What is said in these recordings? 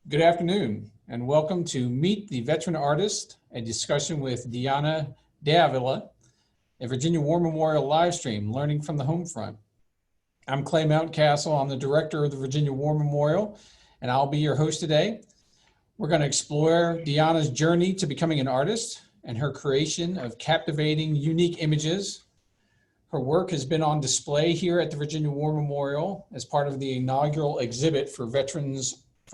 Good afternoon, and welcome to Meet the Veteran Artist, a discussion with Diana de Avila, a Virginia War Memorial live stream, Learning from the Home Front. I'm Clay Mountcastle. I'm the director of the Virginia War Memorial, and I'll be your host today. We're going to explore Diana's journey to becoming an artist and her creation of captivating, unique images. Her work has been on display here at the Virginia War Memorial as part of the inaugural exhibit for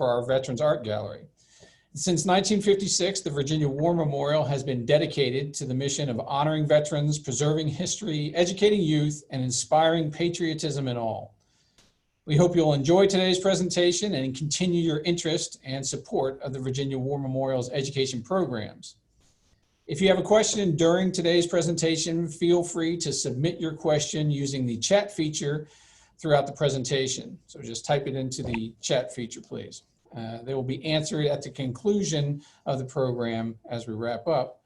our Veterans Art Gallery. Since 1956, the Virginia War Memorial has been dedicated to the mission of honoring veterans, preserving history, educating youth, and inspiring patriotism in all. We hope you'll enjoy today's presentation and continue your interest and support of the Virginia War Memorial's education programs. If you have a question during today's presentation, feel free to submit your question using the chat feature throughout the presentation. So just type it into the chat feature, please. They will be answered at the conclusion of the program as we wrap up.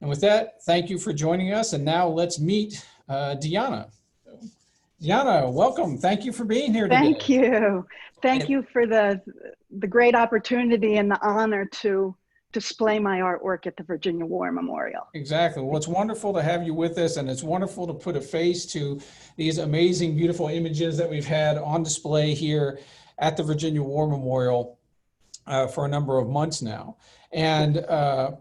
And with that, thank you for joining us. And now let's meet Diana. Diana, welcome. Thank you for being here today. Thank you. Thank you for the great opportunity and the honor to display my artwork at the Virginia War Memorial. Exactly. Well, it's wonderful to have you with us, and it's wonderful to put a face to these amazing, beautiful images that we've had on display here at the Virginia War Memorial for a number of months now. And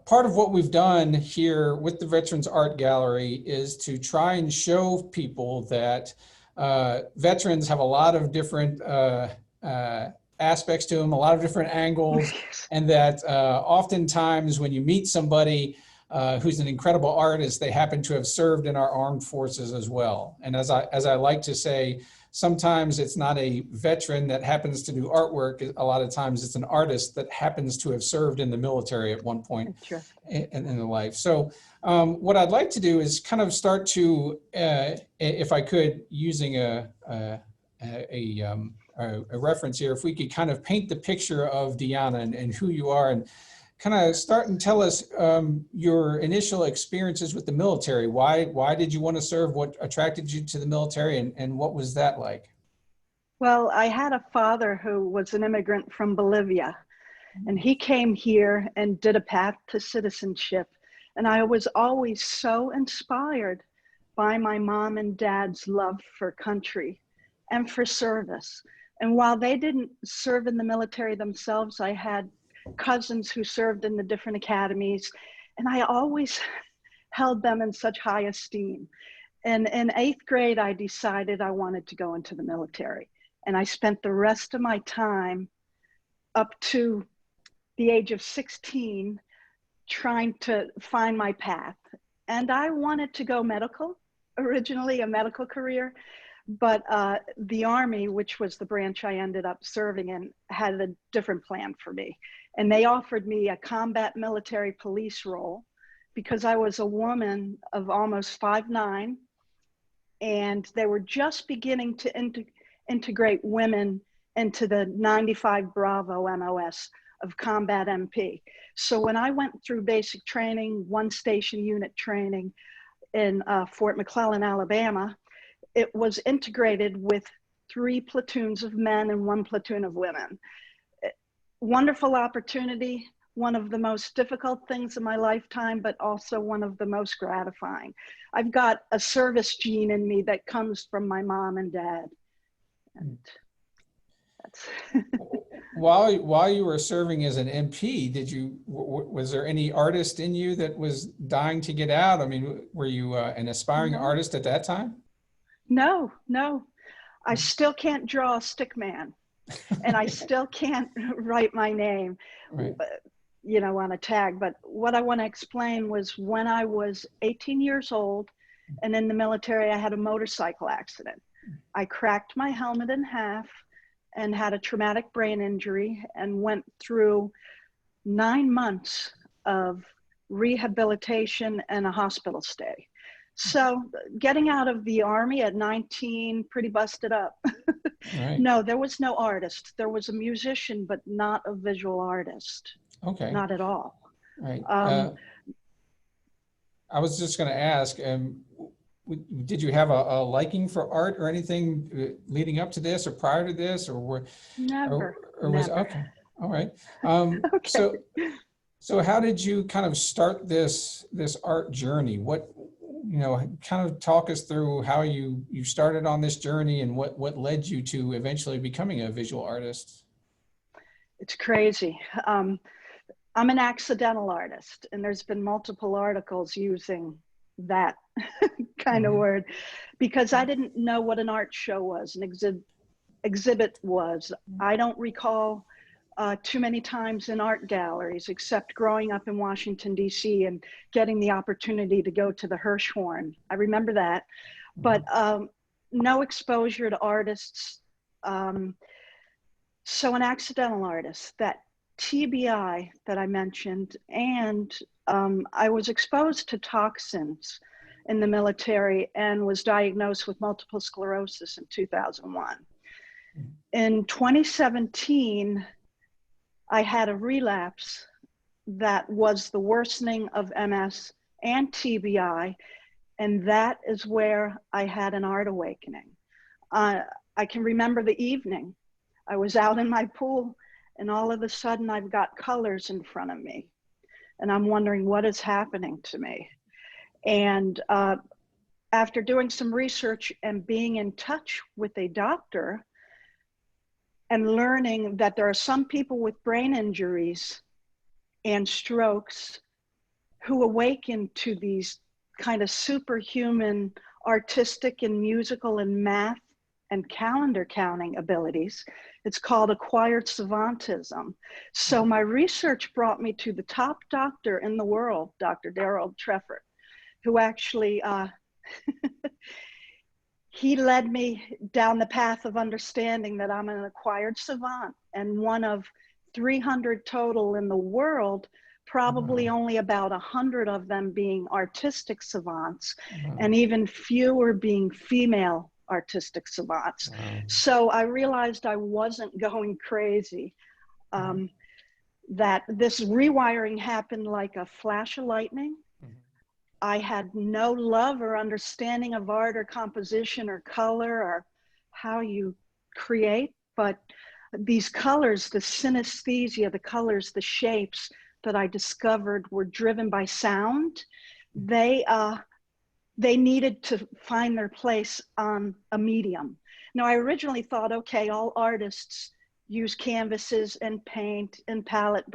part of what we've done here with the Veterans Art Gallery is to try and show people that veterans have a lot of different aspects to them, a lot of different angles, and that oftentimes when you meet somebody who's an incredible artist, they happen to have served in our armed forces as well. And as I like to say, sometimes it's not a veteran that happens to do artwork. A lot of times it's an artist that happens to have served in the military at one point in their life. So what I'd like to do is kind of start to, if I could, using a reference here, if we could kind of paint the picture of Diana and who you are, and kind of start and tell us your initial experiences with the military. Why did you want to serve? What attracted you to the military, and what was that like? Well, I had a father who was an immigrant from Bolivia, and he came here and did a path to citizenship. And I was always so inspired by my mom and dad's love for country and for service. And while they didn't serve in the military themselves, I had cousins who served in the different academies, and I always held them in such high esteem. And in 8th grade, I decided I wanted to go into the military. And I spent the rest of my time up to the age of 16 trying to find my path. And I wanted to go medical, originally a medical career. But the Army, which was the branch I ended up serving in, had a different plan for me. And they offered me a combat military police role because I was a woman of almost 5'9", and they were just beginning to integrate women into the 95 Bravo MOS of combat MP. So when I went through basic training, 1 station unit training in Fort McClellan, Alabama, it was integrated with 3 platoons of men and 1 platoon of women. Wonderful opportunity, one of the most difficult things in my lifetime, but also one of the most gratifying. I've got a service gene in me that comes from my mom and dad. And that's While you were serving as an MP, was there any artist in you that was dying to get out? I mean, were you an aspiring artist at that time? No. I still can't draw a stick man, and I still can't write my name, you know, on a tag. But what I want to explain was when I was 18 years old and in the military, I had a motorcycle accident. I cracked my helmet in half and had a traumatic brain injury and went through 9 months of rehabilitation and a hospital stay. So getting out of the Army at 19, pretty busted up. Right. No, there was no artist. There was a musician, but not a visual artist. Okay. Not at all. Right. I was just going to ask, did you have a liking for art or anything leading up to this or prior to this, or Never. Was okay? All right. Okay. So how did you kind of start this art journey? What, kind of talk us through how you started on this journey and what led you to eventually becoming a visual artist? It's crazy. I'm an accidental artist, and there's been multiple articles using that kind of Mhm. word because I didn't know what an art show was, an exhibit was. I don't recall too many times in art galleries, except growing up in Washington, D.C. and getting the opportunity to go to the Hirshhorn. I remember that, but Mhm. no exposure to artists. Um, so an accidental artist, that TBI that I mentioned, and I was exposed to toxins in the military and was diagnosed with multiple sclerosis in 2001. In 2017, I had a relapse that was the worsening of MS and TBI, and that is where I had an art awakening. I can remember the evening. I was out in my pool, and all of a sudden I've got colors in front of me, and I'm wondering what is happening to me. And after doing some research and being in touch with a doctor and learning that there are some people with brain injuries and strokes who awaken to these kind of superhuman artistic and musical and math and calendar counting abilities. It's called acquired savantism. So my research brought me to the top doctor in the world, Dr. Daryl Treffert, who actually, he led me down the path of understanding that I'm an acquired savant and one of 300 total in the world, probably Wow. only about 100 of them being artistic savants, Wow. and even fewer being female artistic savants. Wow. So I realized I wasn't going crazy, that this rewiring happened like a flash of lightning. Mhm. I had no love or understanding of art or composition or color or how you create, but these colors, the synesthesia, the colors, the shapes that I discovered were driven by sound. They needed to find their place on a medium. Now, I originally thought, okay, all artists use canvases and paint and palette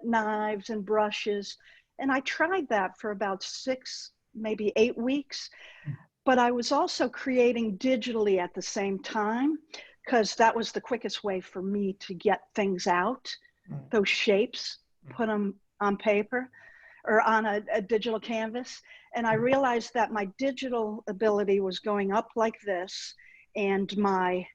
knives and brushes. And I tried that for about 6, maybe 8 weeks. But I was also creating digitally at the same time because that was the quickest way for me to get things out, Right. those shapes, put them on paper or on a digital canvas. And I realized that my digital ability was going up like this, and my,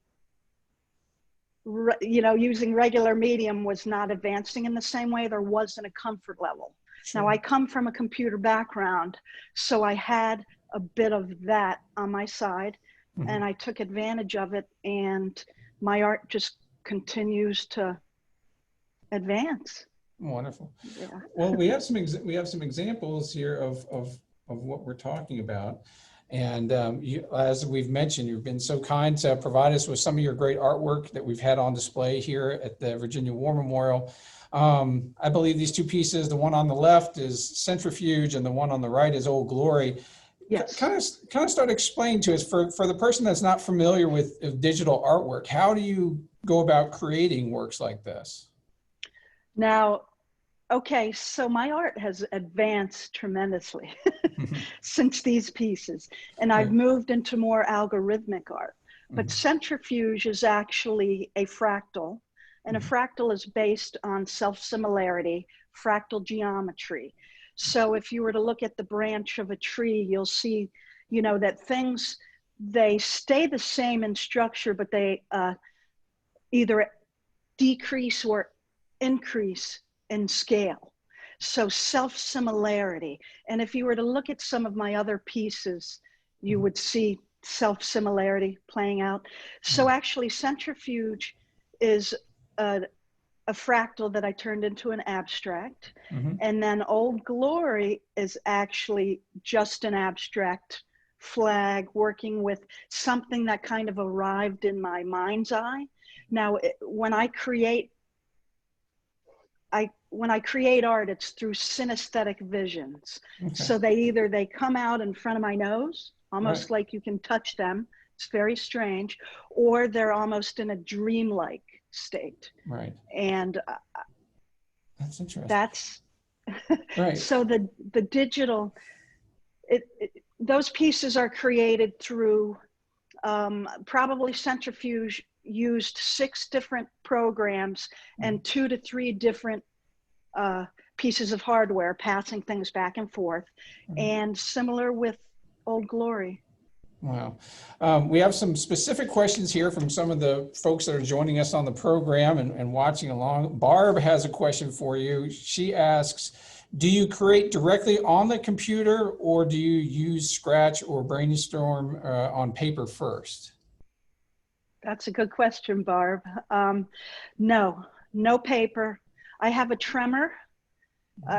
using regular medium was not advancing in the same way. There wasn't a comfort level. Now, Sure. I come from a computer background, so I had a bit of that on my side, Mhm. and I took advantage of it, and my art just continues to advance. Wonderful. Yeah. Well, we have some examples here of what we're talking about, and as we've mentioned, you've been so kind to provide us with some of your great artwork that we've had on display here at the Virginia War Memorial. I believe these two pieces, the one on the left is Centrifuge, and the one on the right is Old Glory. Yes. Kind of start explaining to us for the person that's not familiar with digital artwork. How do you go about creating works like this? Now, okay, so my art has advanced tremendously since these pieces, and I've Right. moved into more algorithmic art. But Mhm. centrifuge is actually a fractal, and a Mhm. fractal is based on self-similarity, fractal geometry. So if you were to look at the branch of a tree, you'll see, that things, they stay the same in structure, but they either decrease or increase in scale. So self-similarity. And if you were to look at some of my other pieces, you Mhm. would see self-similarity playing out. So Mhm. actually centrifuge is a fractal that I turned into an abstract. Mhm. And then Old Glory is actually just an abstract flag working with something that kind of arrived in my mind's eye. Now, when I create when I create art, it's through synesthetic visions. Okay. So they come out in front of my nose, almost Right. like you can touch them. It's very strange, or they're almost in a dreamlike state. Right. And That's interesting. that's Right. so the digital, those pieces are created through probably centrifuge used 6 different programs and 2 to 3 different pieces of hardware, passing things back and forth, and similar with Old Glory. Wow. We have some specific questions here from some of the folks that are joining us on the program and watching along. Barb has a question for you. She asks, do you create directly on the computer, or do you use Scratch or brainstorm on paper first? That's a good question, Barb. No paper. I have a tremor,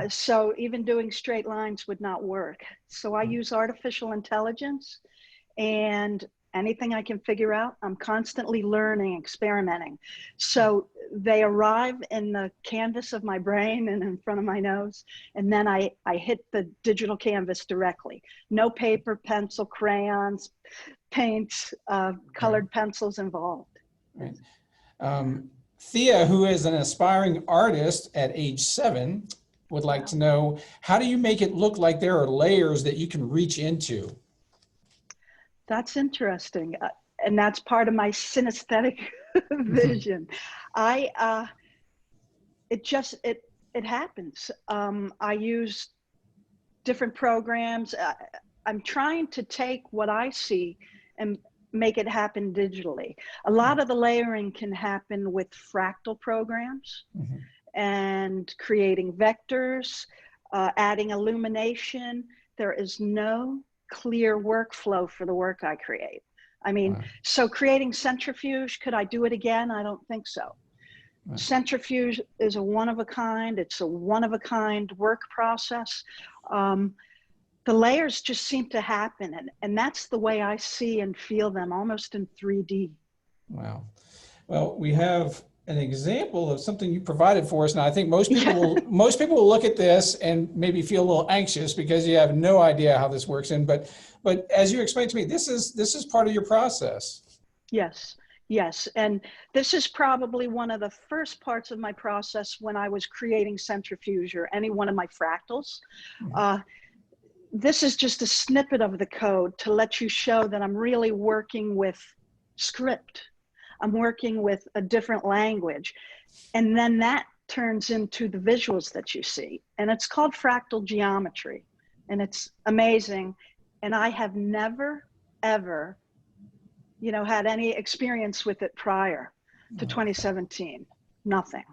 so even doing straight lines would not work. So I use artificial intelligence, and anything I can figure out, I'm constantly learning, experimenting. So they arrive in the canvas of my brain and in front of my nose, and then I hit the digital canvas directly. No paper, pencil, crayons, paints, colored pencils involved. Right. Thea, who is an aspiring artist at age 7, would like to know, how do you make it look like there are layers that you can reach into? That's interesting. And that's part of my synesthetic vision. It happens. I use different programs. I'm trying to take what I see and make it happen digitally. A lot of the layering can happen with fractal programs and creating vectors, adding illumination. There is no clear workflow for the work I create. I mean, so creating centrifuge, could I do it again? I don't think so. Centrifuge is a one of a kind. It's a one of a kind work process. The layers just seem to happen, and that's the way I see and feel them, almost in 3D. Wow. Well, we have an example of something you provided for us. Now, I think most people will look at this and maybe feel a little anxious because you have no idea how this works. But as you explained to me, this is part of your process. Yes. Yes, and this is probably one of the first parts of my process when I was creating centrifuge or any one of my fractals. This is just a snippet of the code to let you show that I'm really working with script. I'm working with a different language. And then that turns into the visuals that you see. And it's called Fractal Geometry. And it's amazing. And I have never, ever, had any experience with it prior to 2017. Nothing.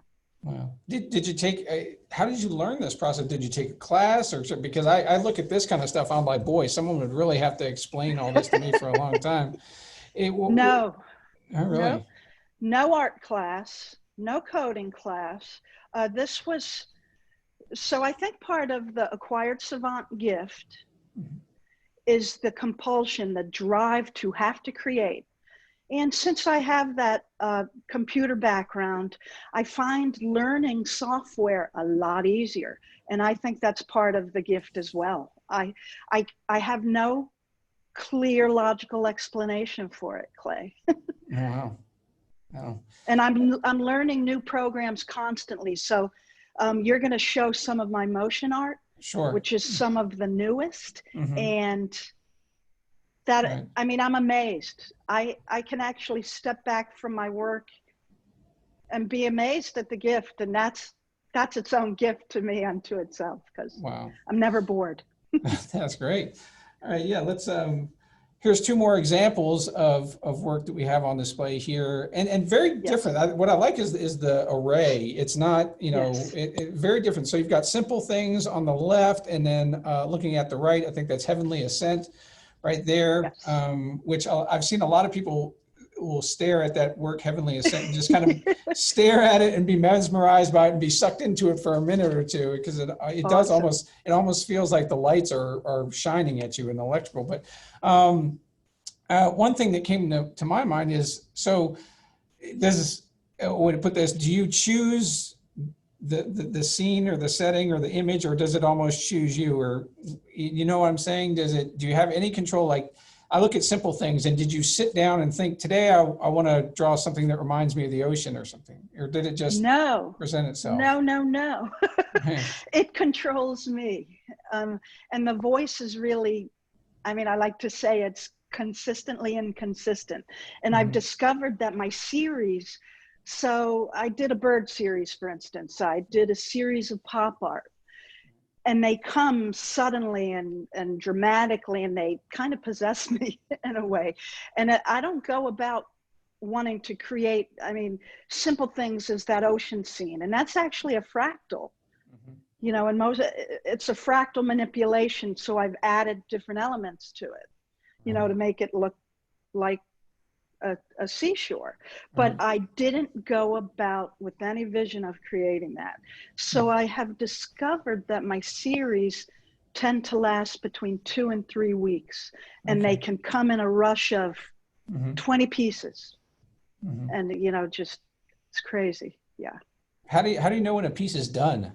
Wow. Did you take how did you learn this process? Did you take a class, or because I look at this kind of stuff, I'm like, boy, someone would really have to explain all this to me for a long time. No. Oh, really? No art class, no coding class. So I think part of the acquired Savant gift is the compulsion, the drive to have to create. And since I have that computer background, I find learning software a lot easier. And I think that's part of the gift as well. I have no clear logical explanation for it, Clay. Wow. Oh. And I'm learning new programs constantly. So you're going to show some of my motion art, sure, which is some of the newest. And that, I mean, I'm amazed. I can actually step back from my work and be amazed at the gift. And that's its own gift to me unto itself, because I'm never bored. That's great. All right, yeah, let's, here's 2 more examples of work that we have on display here, and very different. What I like is the array. It's not, very different. So you've got simple things on the left, and then looking at the right, I think that's Heavenly Ascent right there, which I've seen a lot of people will stare at that work, Heavenly Ascent, and just kind of stare at it and be mesmerized by it and be sucked into it for a minute or two, because it does almost feels like the lights are shining at you in electrical. But one thing that came to my mind is, so this is a way to put this: do you choose the scene or the setting or the image, or does it almost choose you? Or, you know what I'm saying? Do you have any control? Like, I look at simple things, and did you sit down and think, today I want to draw something that reminds me of the ocean or something? Or did it just No, present itself? no. It controls me. And the voice is really, I mean, I like to say it's consistently inconsistent. And I've discovered that my series, so I did a bird series, for instance. I did a series of pop art, and they come suddenly and dramatically, and they kind of possess me in a way. And I don't go about wanting to create, I mean, simple things as that ocean scene. And that's actually a fractal. You know, and it's a fractal manipulation. So I've added different elements to it, you know, to make it look like a seashore. But I didn't go about with any vision of creating that. So I have discovered that my series tend to last between 2 and 3 weeks, and they can come in a rush of 20 pieces. And, you know, just, it's crazy. Yeah. How do you know when a piece is done?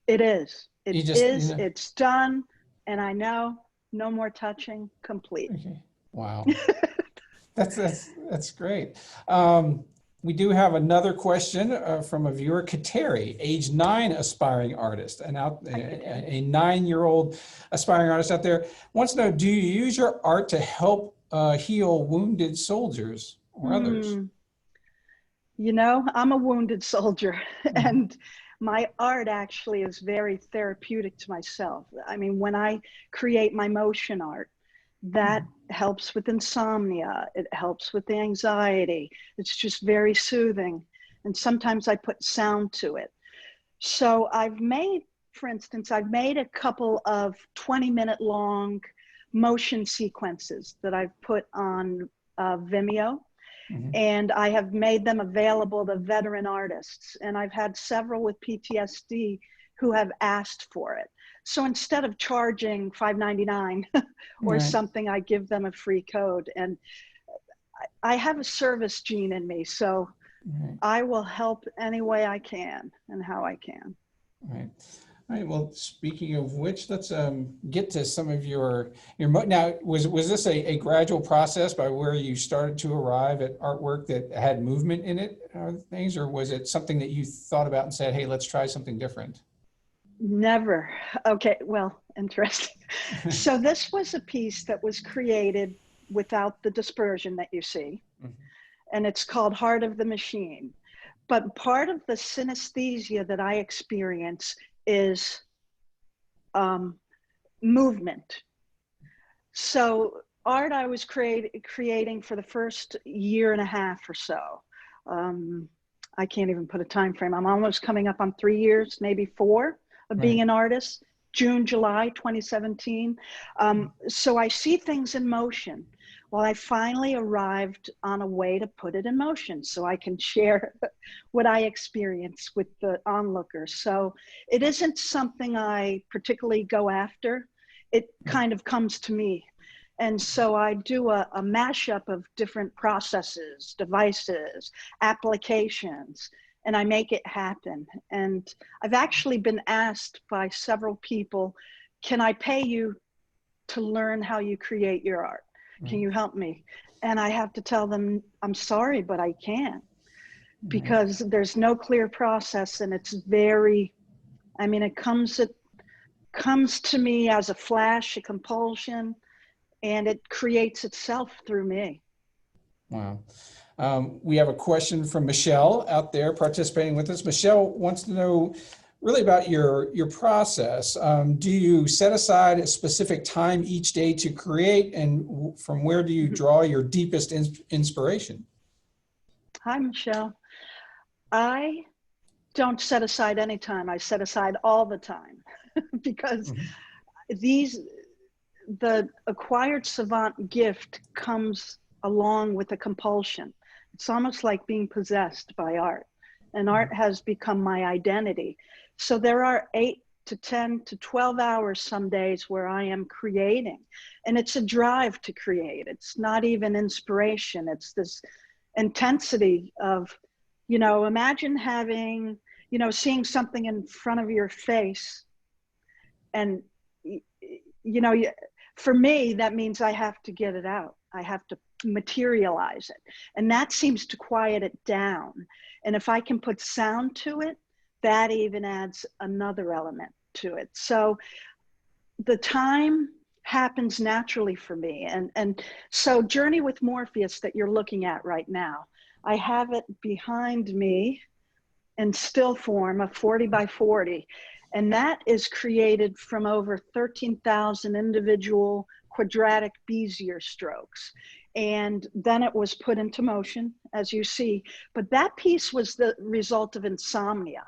It is. You know? It's done. And I know, no more touching, complete. Okay. Wow. That's great. We do have another question from a viewer, Kateri, age 9 aspiring artist, and a 9-year-old aspiring artist out there wants to know, do you use your art to help heal wounded soldiers or others? You know, I'm a wounded soldier, and my art actually is very therapeutic to myself. I mean, when I create my motion art, that helps with insomnia. It helps with the anxiety. It's just very soothing. And sometimes I put sound to it. So I've made, for instance, I've made a couple of 20-minute long motion sequences that I've put on Vimeo. And I have made them available to veteran artists. And I've had several with PTSD who have asked for it. So instead of charging $5.99 or something, I give them a free code. And I have a service gene in me, so I will help any way I can and how I can. All right. Well, speaking of which, let's get to some of your now. Was this a gradual process by where you started to arrive at artwork that had movement in it, things, or was it something that you thought about and said, "Hey, let's try something different"? Never. Okay. Well, interesting. So this was a piece that was created without the dispersion that you see, and it's called Heart of the Machine. But part of the synesthesia that I experience is movement. So art I was creating for the first year and a half or so. I can't even put a time frame. I'm almost coming up on 3 years, maybe 4 of being an artist. June, July 2017. So I see things in motion. Well, I finally arrived on a way to put it in motion so I can share what I experience with the onlookers. So it isn't something I particularly go after. It kind of comes to me. And so I do a mashup of different processes, devices, applications, and I make it happen. And I've actually been asked by several people, can I pay you to learn how you create your art? Can you help me? And I have to tell them, I'm sorry, but I can't, because there's no clear process, and it's very, I mean, it comes to me as a flash, a compulsion, and it creates itself through me. Wow. We have a question from Michelle out there participating with us. Michelle wants to know really about your process. Do you set aside a specific time each day to create, and from where do you draw your deepest inspiration? Hi, Michelle. I don't set aside any time. I set aside all the time because the acquired Savant gift comes along with a compulsion. It's almost like being possessed by art, and art has become my identity. So there are 8 to 10 to 12 hours some days where I am creating, and it's a drive to create. It's not even inspiration. It's this intensity of, you know, imagine having, you know, seeing something in front of your face, and you know, for me, that means I have to get it out. I have to materialize it. And that seems to quiet it down. And if I can put sound to it, that even adds another element to it. So the time happens naturally for me. And so Journey with Morpheus that you're looking at right now, I have it behind me in still form of 40 by 40. And that is created from over 13,000 individual quadratic Bezier strokes. And then it was put into motion, as you see. But that piece was the result of insomnia.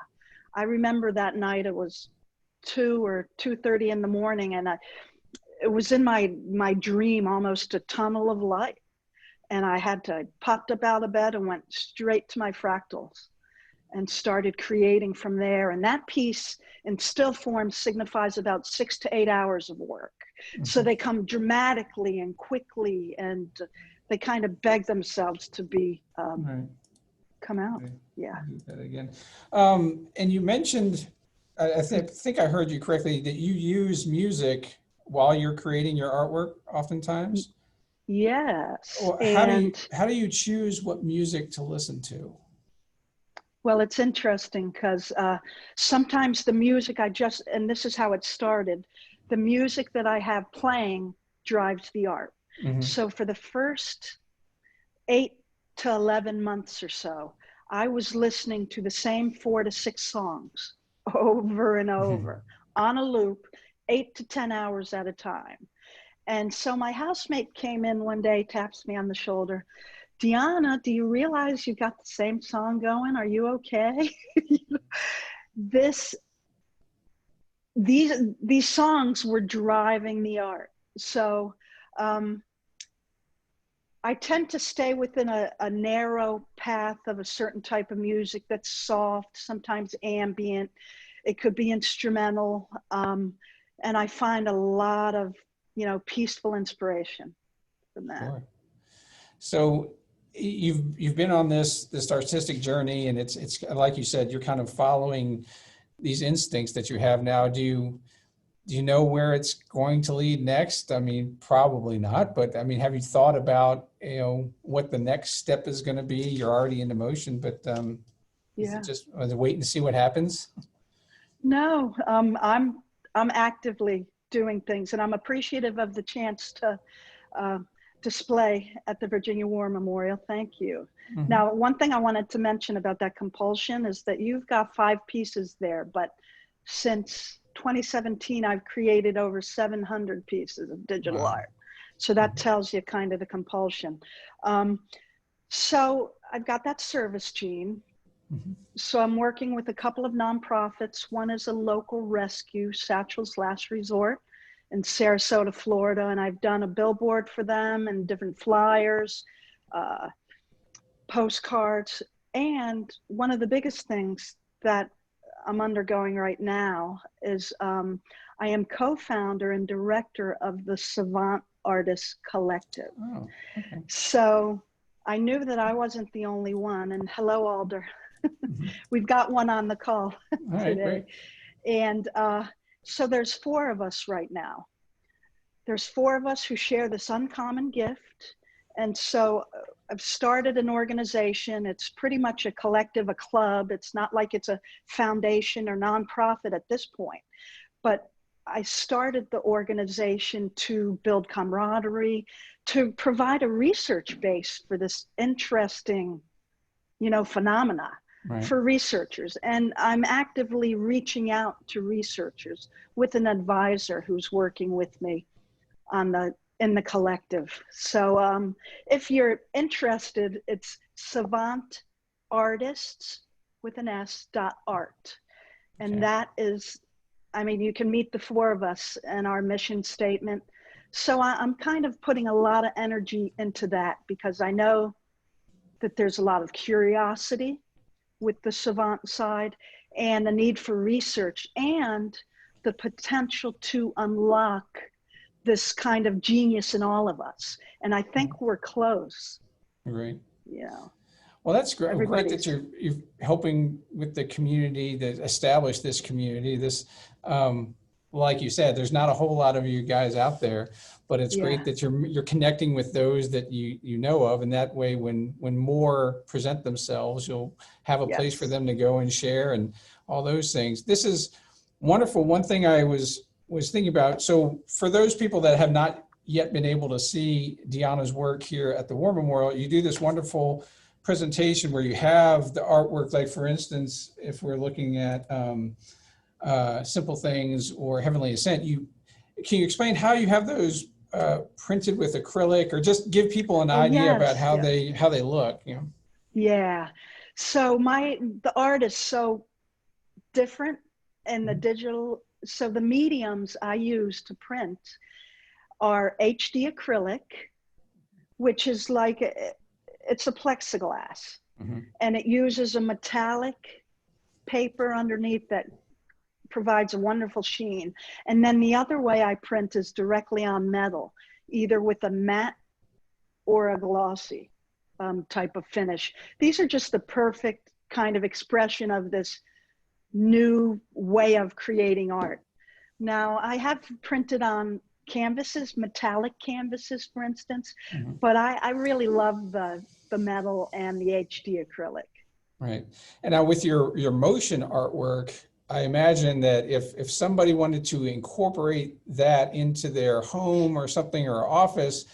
I remember that night, it was 2 or 2:30 in the morning, and it was in my dream, almost a tunnel of light. And I popped up out of bed and went straight to my fractals and started creating from there. And that piece in still form signifies about 6 to 8 hours of work. Mm-hmm. So they come dramatically and quickly, and they kind of beg themselves to be come out. Right. Yeah. Do that again. And you mentioned, I think I heard you correctly, that you use music while you're creating your artwork oftentimes. Yes. Well, how do you choose what music to listen to? Well, it's interesting because sometimes the music and this is how it started, the music that I have playing drives the art. Mm-hmm. So for the first 8 to 11 months or so, I was listening to the same 4 to 6 songs over and over on a loop, 8 to 10 hours at a time. And so my housemate came in one day, taps me on the shoulder. Deanna, do you realize you got the same song going? Are you okay? These songs were driving the art. So I tend to stay within a narrow path of a certain type of music that's soft, sometimes ambient. It could be instrumental. And I find a lot of, you know, peaceful inspiration from that. Sure. So you've been on this artistic journey, and it's like you said, you're kind of following these instincts that you have now. Do you know where it's going to lead next? I mean, probably not, but I mean, have you thought about, you know, what the next step is going to be? You're already into motion, but is it just waiting to see what happens? No, I'm actively doing things, and I'm appreciative of the chance to display at the Virginia War Memorial. Thank you. Mm-hmm. Now, one thing I wanted to mention about that compulsion is that you've got 5 pieces there, but since 2017, I've created over 700 pieces of digital art. So that tells you kind of the compulsion. So I've got that service gene. Mm-hmm. So I'm working with a couple of nonprofits. One is a local rescue, Satchel's Last Resort, in Sarasota, Florida, and I've done a billboard for them and different flyers, postcards. And one of the biggest things that I'm undergoing right now is I am co-founder and director of the Savant Artists Collective. Oh, okay. So I knew that I wasn't the only one, and hello, Alder. Mm-hmm. We've got one on the call today. Great. And so there's 4 of us right now. There's 4 of us who share this uncommon gift. And so I've started an organization. It's pretty much a collective, a club. It's not like it's a foundation or nonprofit at this point. But I started the organization to build camaraderie, to provide a research base for this interesting, you know, phenomena. Right. For researchers. And I'm actively reaching out to researchers with an advisor who's working with me in the collective. So if you're interested, it's Savant Artists with an S.art. And that is, I mean, you can meet the 4 of us in our mission statement. So I'm kind of putting a lot of energy into that because I know that there's a lot of curiosity with the Savant side and a need for research and the potential to unlock this kind of genius in all of us. And I think we're close. Right. Yeah. Well, that's great. Great that Everybody's, you're helping with the community that establish this community. This, like you said, there's not a whole lot of you guys out there, but it's yeah, great that you're connecting with those that you know of, and that way, when more present themselves, you'll have a place for yes. them to go and share and all those things. This is wonderful. One thing I was thinking about. So for those people that have not yet been able to see Deanna's work here at the War Memorial, you do this wonderful presentation where you have the artwork, like for instance, if we're looking at Simple Things or Heavenly Ascent, can you explain how you have those printed with acrylic, or just give people an Oh, idea about yes, how yes. they look, you know? Yeah. So the art is so different in the digital. So the mediums I use to print are HD acrylic, which is like, it's a plexiglass, Mm-hmm. and it uses a metallic paper underneath that provides a wonderful sheen. And then the other way I print is directly on metal, either with a matte or a glossy type of finish. These are just the perfect kind of expression of this new way of creating art. Now, I have printed on canvases, metallic canvases, for instance, Mm-hmm. but I really love the metal and the HD acrylic. Right. And now with your motion artwork, I imagine that if somebody wanted to incorporate that into their home or something, or office,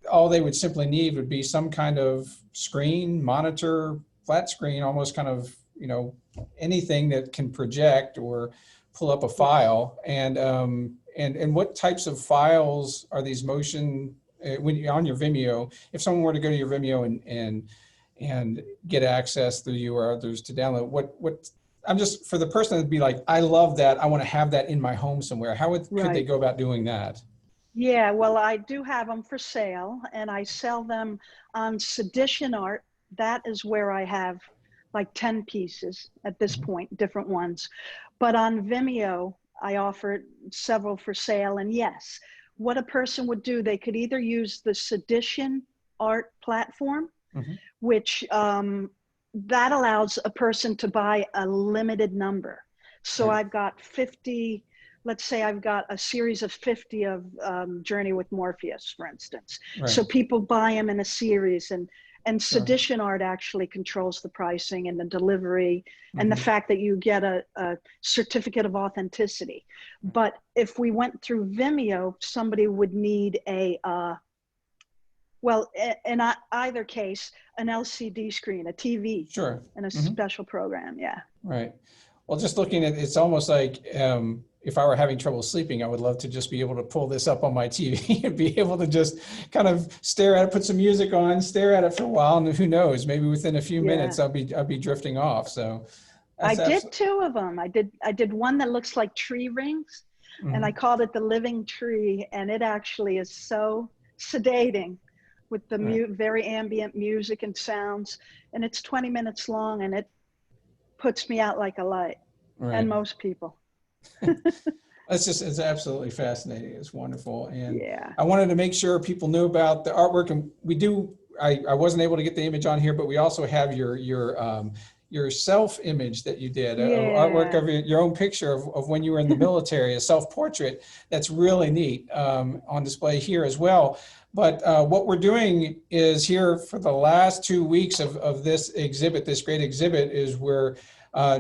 all they would simply need would be some kind of screen, monitor, flat screen, almost kind of, you know, anything that can project or pull up a file. And what types of files are these motion, when you're on your Vimeo, if someone were to go to your Vimeo and get access through you or others to download, what I'm just, for the person that'd be like, I love that, I want to have that in my home somewhere, could they Right. go about doing that? Yeah, well, I do have them for sale, and I sell them on Sedition Art. That is where I have like 10 pieces at this Mhm. point, different ones. But on Vimeo, I offer several for sale. And yes, what a person would do, they could either use the Sedition Art platform, Mhm. which that allows a person to buy a limited number. So Right, I've got 50, let's say I've got a series of 50 of Journey with Morpheus, for instance. right, So people buy them in a series, and sure. Sedition Art actually controls the pricing and the delivery and the Mhm. fact that you get a certificate of authenticity. But if we went through Vimeo, somebody would need well, in either case, an LCD screen, a TV, Sure. and a Mhm. special program. Yeah. Right. Well, just looking at, it's almost like if I were having trouble sleeping, I would love to just be able to pull this up on my TV and be able to just kind of stare at it, put some music on, stare at it for a while, and who knows, maybe within a few Yeah. minutes I'll be drifting off. So I that's did absolutely. two of them. I did one that looks like tree rings, and I called it the living tree, and it actually is so sedating with the Right. very ambient music and sounds, and it's 20 minutes long, and it puts me out like a light, and Right. most people. It's absolutely fascinating. It's wonderful. And Yeah. I wanted to make sure people knew about the artwork, and I wasn't able to get the image on here, but we also have your self image that you did, artwork Yeah. of your own picture of when you were in the military, a self portrait. That's really neat, on display here as well. But what we're doing is here for the last 2 weeks of this exhibit, this great exhibit, is we're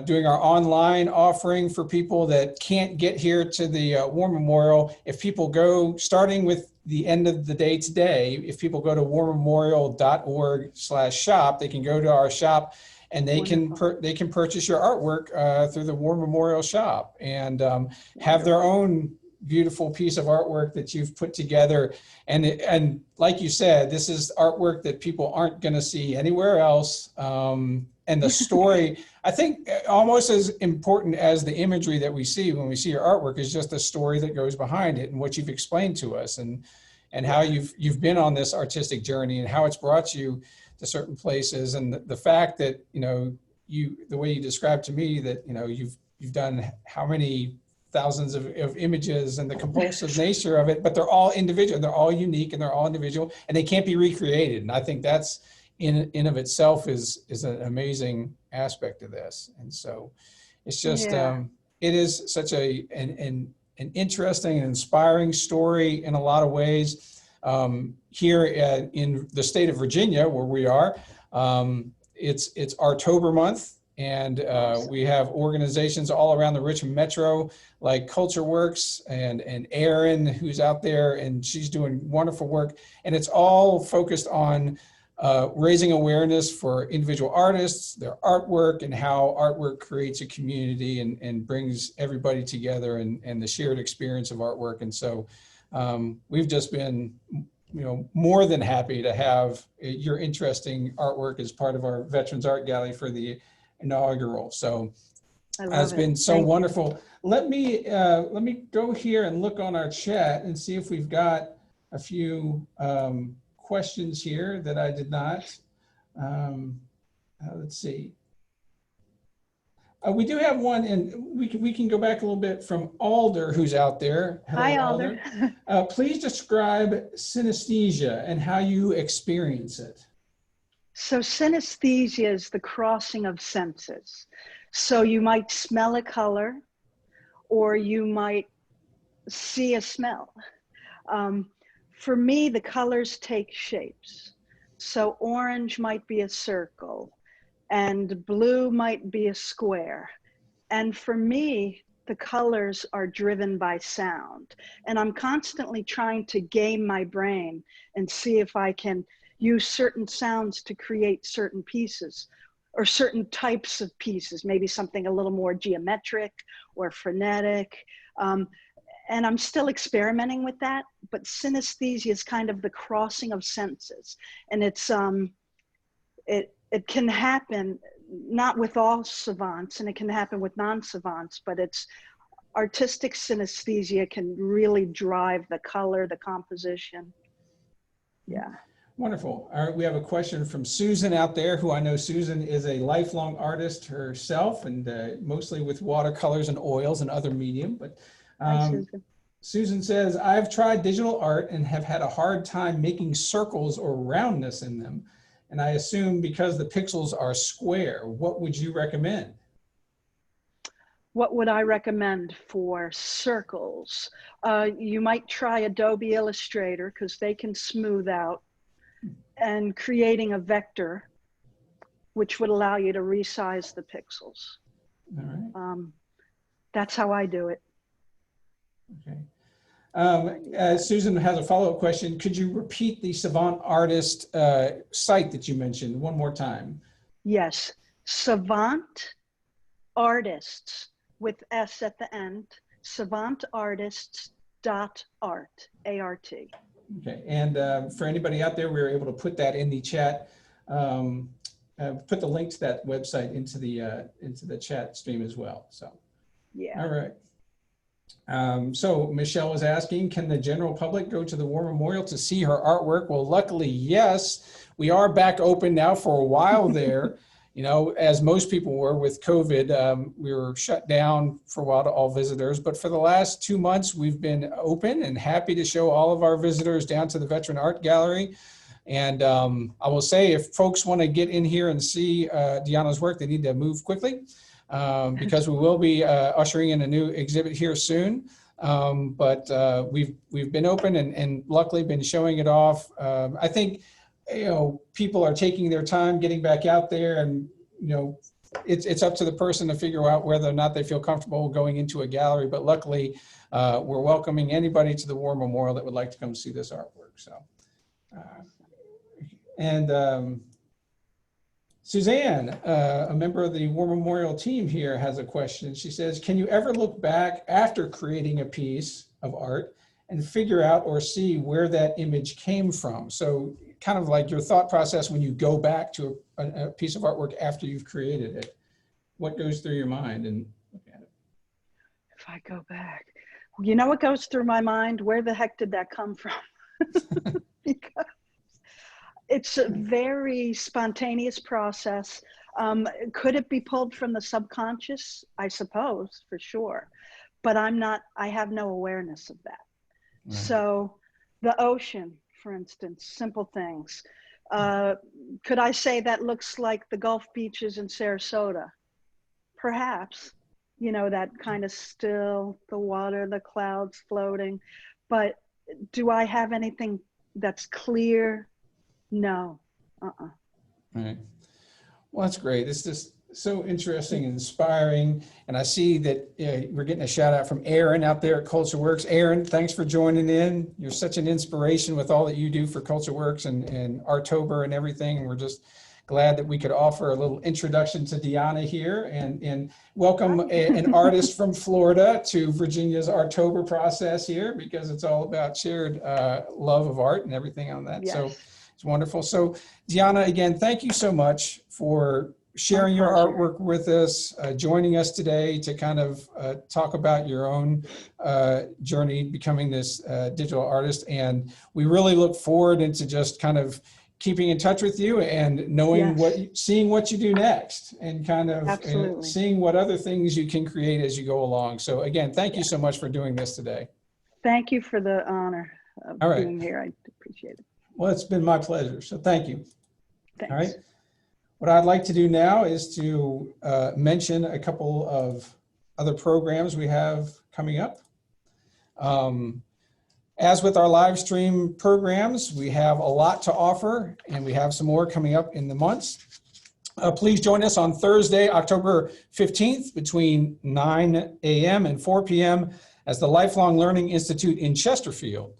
doing our online offering for people that can't get here to the War Memorial. If people go, starting with the end of the day today, if people go to warmemorial.org/shop, they can go to our shop and they Wonderful. can purchase your artwork through the War Memorial shop, and have their Wonderful. own beautiful piece of artwork that you've put together. And like you said, this is artwork that people aren't going to see anywhere else. And the story, I think, almost as important as the imagery that we see when we see your artwork is just the story that goes behind it and what you've explained to us, and how Yeah. you've been on this artistic journey and how it's brought you to certain places, and the fact that, you know, the way you described to me that, you know, you've done how many thousands of images, and the compulsive nature of it, but they're all individual, they're all unique, and they're all individual, and they can't be recreated. And I think that's in of itself is an amazing aspect of this. And so it's just, Yeah. it is such an interesting and inspiring story in a lot of ways. Here in the state of Virginia, where we are, it's Artober month, and Awesome. we have organizations all around the Richmond Metro, like Culture Works and Erin, who's out there, and she's doing wonderful work. And it's all focused on raising awareness for individual artists, their artwork, and how artwork creates a community and brings everybody together, and the shared experience of artwork. And so we've just been, more than happy to have your interesting artwork as part of our Veterans Art Gallery for the inaugural. So I love it's it. been so Thank you. wonderful. Let me go here and look on our chat and see if we've got a few questions here that I did not. Let's see. We do have one, and we can go back a little bit from Alder, who's out there. Hello, Hi, Alder. Please describe synesthesia and how you experience it. So synesthesia is the crossing of senses. So you might smell a color, or you might see a smell. For me, the colors take shapes. So orange might be a circle, and blue might be a square. And for me, the colors are driven by sound. And I'm constantly trying to game my brain and see if I can use certain sounds to create certain pieces, or certain types of pieces, maybe something a little more geometric or frenetic. And I'm still experimenting with that, but synesthesia is kind of the crossing of senses. And it's, it can happen, not with all savants, and it can happen with non-savants, but it's artistic synesthesia can really drive the color, the composition. Yeah. Wonderful. All right, we have a question from Susan out there, who I know Susan is a lifelong artist herself, and mostly with watercolors and oils and other medium. But Hi, Susan. Susan says, I've tried digital art and have had a hard time making circles or roundness in them. And I assume because the pixels are square, what would you recommend? What would I recommend for circles? You might try Adobe Illustrator, because they can smooth out, and creating a vector, which would allow you to resize the pixels. All right. That's how I do it. Okay. Susan has a follow-up question. Could you repeat the Savant Artist site that you mentioned one more time? Yes, Savant Artists with S at the end, savantartists.art, A-R-T. Okay, and for anybody out there, we were able to put that in the chat, put the link to that website into the chat stream as well. So, yeah. All right. So Michelle was asking, can the general public go to the War Memorial to see her artwork? Well, luckily, yes. We are back open now for a while there. As most people were with COVID, we were shut down for a while to all visitors. But for the last 2 months, we've been open and happy to show all of our visitors down to the Veteran Art Gallery. And I will say, if folks want to get in here and see Deanna's work, they need to move quickly. Because we will be ushering in a new exhibit here soon. But we've been open and luckily been showing it off. I think, people are taking their time getting back out there, and, it's up to the person to figure out whether or not they feel comfortable going into a gallery. But luckily, we're welcoming anybody to the War Memorial that would like to come see this artwork. So, Suzanne, a member of the War Memorial team here, has a question. She says, can you ever look back after creating a piece of art and figure out or see where that image came from? So kind of like your thought process when you go back to a piece of artwork after you've created it. What goes through your mind? And look at it. If I go back, you know what goes through my mind? Where the heck did that come from? Because it's a very spontaneous process. Could it be pulled from the subconscious? I suppose, for sure. But I have no awareness of that. Right. So the ocean, for instance, simple things. Could I say that looks like the Gulf beaches in Sarasota? Perhaps, you know, that kind of still, the water, the clouds floating. But do I have anything that's clear? No. Right. Well, that's great. It's just so interesting and inspiring. And I see that we're getting a shout out from Aaron out there at CultureWorks. Aaron, thanks for joining in. You're such an inspiration with all that you do for CultureWorks and Artober and everything. And we're just glad that we could offer a little introduction to Deanna here and welcome an artist from Florida to Virginia's Artober process here, because it's all about shared love of art and everything on that. Yes. So it's wonderful. So Deanna, again, thank you so much for sharing your artwork with us, joining us today to kind of talk about your own journey becoming this digital artist. And we really look forward into just kind of keeping in touch with you and knowing seeing what you do next, and kind of seeing what other things you can create as you go along. So again, thank you so much for doing this today. Thank you for the honor of being here. I appreciate it. Well, it's been my pleasure. So thank you. Thanks. All right. What I'd like to do now is to mention a couple of other programs we have coming up. As with our live stream programs, we have a lot to offer, and we have some more coming up in the months. Please join us on Thursday, October 15th between 9 a.m. and 4 p.m. as the Lifelong Learning Institute in Chesterfield.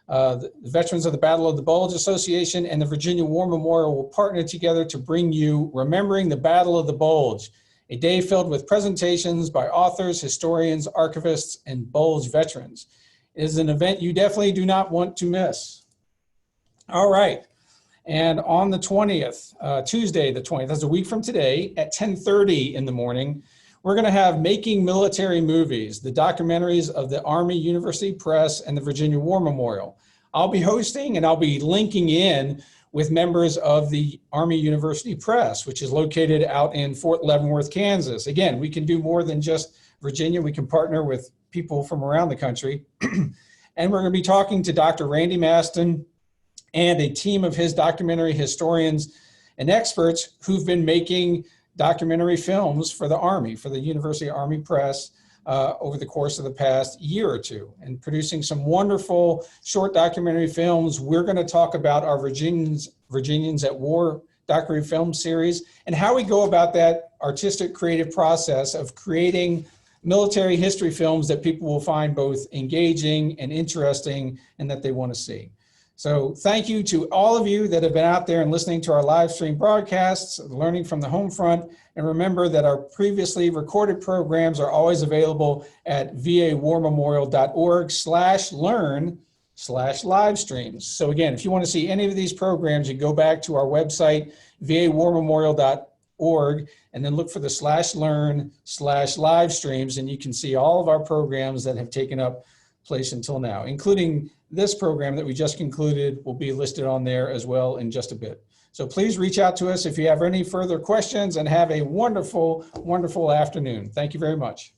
The Veterans of the Battle of the Bulge Association and the Virginia War Memorial will partner together to bring you Remembering the Battle of the Bulge, a day filled with presentations by authors, historians, archivists, and Bulge veterans. It is an event you definitely do not want to miss. All right. And on the 20th, Tuesday the 20th, that's a week from today, at 10:30 in the morning, we're going to have Making Military Movies, the documentaries of the Army University Press and the Virginia War Memorial. I'll be hosting, and I'll be linking in with members of the Army University Press, which is located out in Fort Leavenworth, Kansas. Again, we can do more than just Virginia. We can partner with people from around the country. And we're going to be talking to Dr. Randy Maston and a team of his documentary historians and experts who've been making documentary films for the Army, for the University Army Press, over the course of the past year or two, and producing some wonderful short documentary films. We're going to talk about our Virginians at War documentary film series and how we go about that artistic creative process of creating military history films that people will find both engaging and interesting and that they want to see. So thank you to all of you that have been out there and listening to our live stream broadcasts, learning from the home front. And remember that our previously recorded programs are always available at vawarmemorial.org/learn/live streams. So again, if you want to see any of these programs, you go back to our website, vawarmemorial.org, and then look for the /learn/live streams, and you can see all of our programs that have taken up place until now, including this program that we just concluded will be listed on there as well in just a bit. So please reach out to us if you have any further questions, and have a wonderful, wonderful afternoon. Thank you very much.